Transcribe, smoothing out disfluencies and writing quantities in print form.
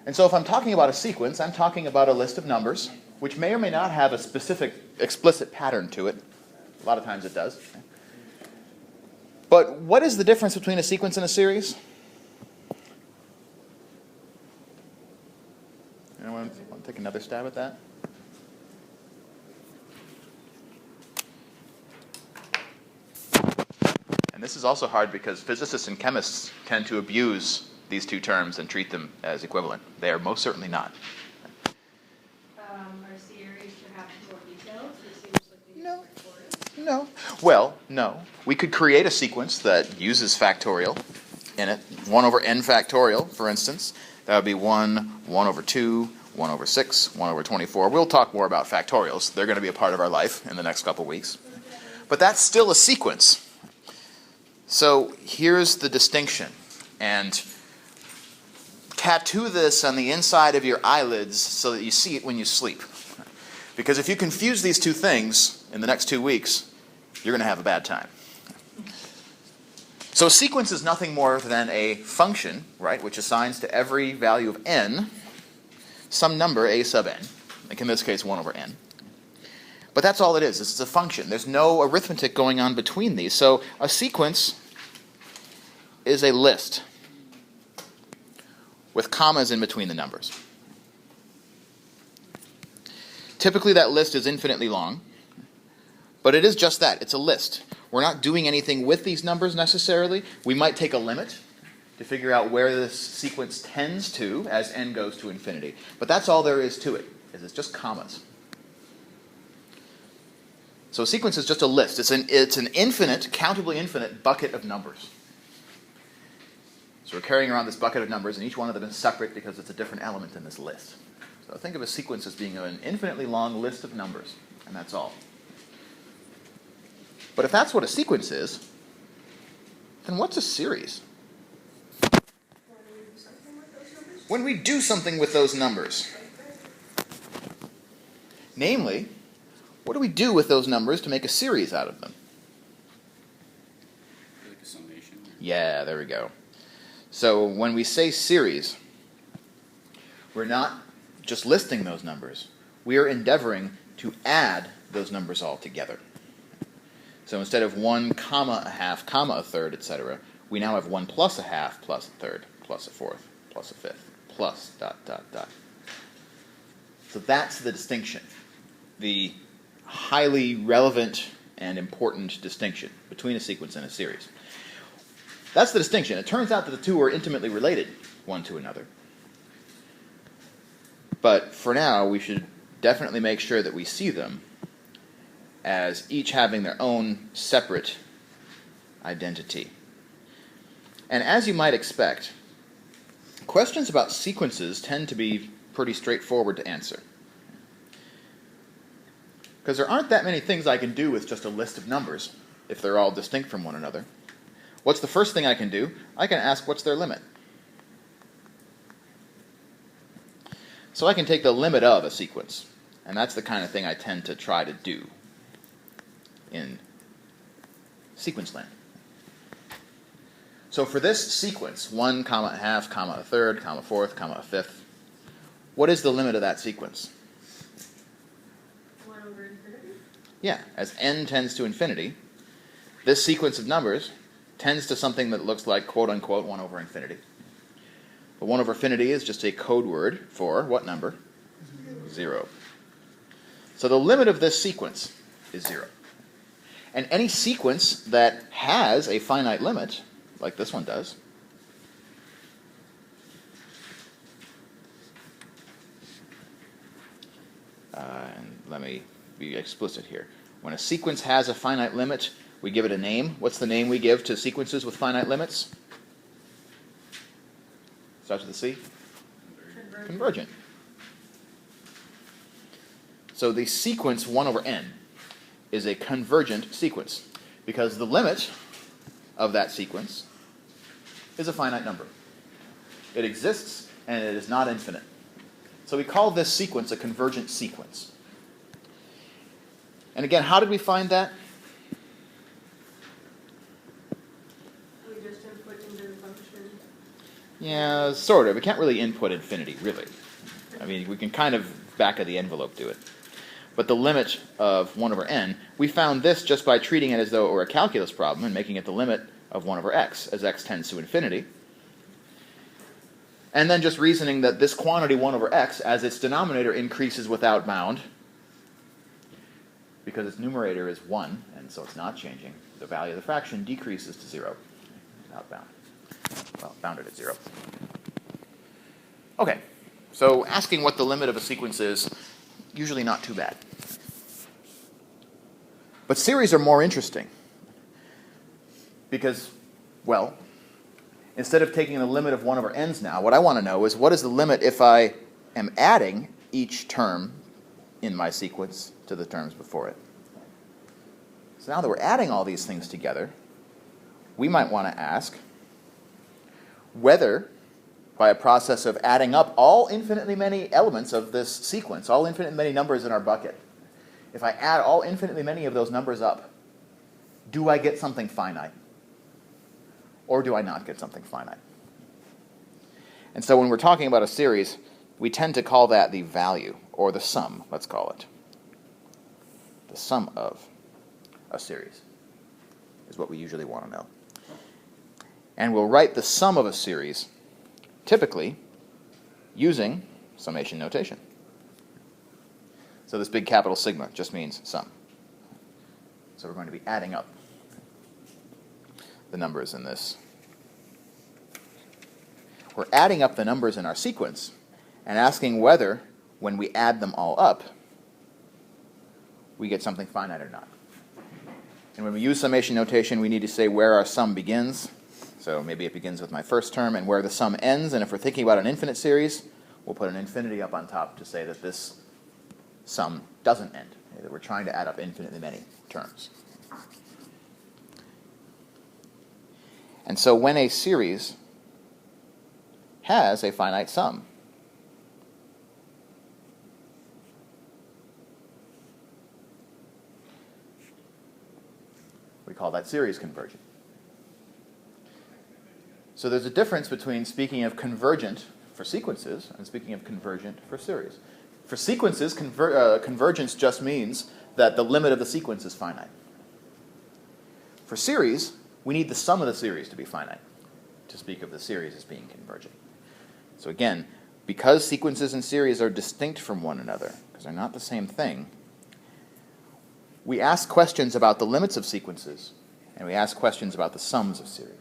And so if I'm talking about a sequence, I'm talking about a list of numbers, which may or may not have a specific explicit pattern to it. A lot of times it does. But what is the difference between a sequence and a series? Anyone want to take another stab at that? And this is also hard because physicists and chemists tend to abuse these two terms and treat them as equivalent. They are most certainly not. Are series to have more details? It seems like they No. factorial. No. Well, no. We could create a sequence that uses factorial in it. 1 over n factorial, for instance. That would be 1 over 2, 1 over 6, 1 over 24. We'll talk more about factorials. They're going to be a part of our life in the next couple weeks. But that's still a sequence. So here's the distinction. And tattoo this on the inside of your eyelids so that you see it when you sleep. Because if you confuse these two things in the next 2 weeks, you're going to have a bad time. So a sequence is nothing more than a function, right, which assigns to every value of n some number a sub n, like in this case 1 over n. But that's all it is. It's a function. There's no arithmetic going on between these. So a sequence is a list with commas in between the numbers. Typically that list is infinitely long, but it is just that. It's a list. We're not doing anything with these numbers necessarily. We might take a limit to figure out where this sequence tends to as n goes to infinity. But that's all there is to it, is it's just commas. So a sequence is just a list. It's an infinite, countably infinite bucket of numbers. So we're carrying around this bucket of numbers, and each one of them is separate because it's a different element in this list. So think of a sequence as being an infinitely long list of numbers, and that's all. But if that's what a sequence is, then what's a series? When we do something with those numbers. Namely, what do we do with those numbers to make a series out of them? Like a summation? Yeah, there we go. So when we say series, we're not just listing those numbers. We are endeavoring to add those numbers all together. So instead of 1 comma a half, comma a third, etc., we now have 1 plus a half, plus a third, plus a fourth, plus a fifth, plus dot, dot, dot. So that's the distinction. The highly relevant and important distinction between a sequence and a series. That's the distinction. It turns out that the two are intimately related one to another. But for now, we should definitely make sure that we see them as each having their own separate identity. And as you might expect, questions about sequences tend to be pretty straightforward to answer. Because there aren't that many things I can do with just a list of numbers if they're all distinct from one another. What's the first thing I can do? I can ask what's their limit. So I can take the limit of a sequence, and that's the kind of thing I tend to try to do in sequence land. So for this sequence, 1 comma a half, comma a third, comma a fourth, comma a fifth, what is the limit of that sequence? 1 over infinity? Yeah, as n tends to infinity, this sequence of numbers tends to something that looks like quote-unquote 1 over infinity. But 1 over infinity is just a code word for what number? 0. So the limit of this sequence is 0. And any sequence that has a finite limit, like this one does, and let me be explicit here. When a sequence has a finite limit, we give it a name. What's the name we give to sequences with finite limits? Starts with a C? Convergent. So the sequence 1 over n is a convergent sequence because the limit of that sequence is a finite number. It exists and it is not infinite. So we call this sequence a convergent sequence. And again, how did we find that? We just input into the function. Yeah, sort of. We can't really input infinity, really. I mean, we can kind of back of the envelope do it. But the limit of 1 over n, we found this just by treating it as though it were a calculus problem and making it the limit of 1 over x as x tends to infinity. And then just reasoning that this quantity 1 over x, as its denominator increases without bound, because its numerator is 1, and so it's not changing, the value of the fraction decreases to 0 without bound. Well, bounded at 0. Okay, so asking what the limit of a sequence is, usually not too bad. But series are more interesting because, well, instead of taking the limit of 1 over n's now, what I want to know is what is the limit if I am adding each term in my sequence to the terms before it. So now that we're adding all these things together, we might want to ask whether, by a process of adding up all infinitely many elements of this sequence, all infinitely many numbers in our bucket, if I add all infinitely many of those numbers up, do I get something finite? Or do I not get something finite? And so when we're talking about a series, we tend to call that the value, or the sum, let's call it. The sum of a series is what we usually want to know. And we'll write the sum of a series typically using summation notation. So this big capital sigma just means sum. So we're going to be adding up the numbers in this. We're adding up the numbers in our sequence and asking whether, when we add them all up, we get something finite or not. And when we use summation notation, we need to say where our sum begins. So maybe it begins with my first term, and where the sum ends. And if we're thinking about an infinite series, we'll put an infinity up on top to say that this sum doesn't end, that we're trying to add up infinitely many terms. And so when a series has a finite sum, we call that series convergent. So there's a difference between speaking of convergent for sequences and speaking of convergent for series. For sequences, convergence just means that the limit of the sequence is finite. For series, we need the sum of the series to be finite to speak of the series as being convergent. So again, because sequences and series are distinct from one another, because they're not the same thing, we ask questions about the limits of sequences, and we ask questions about the sums of series.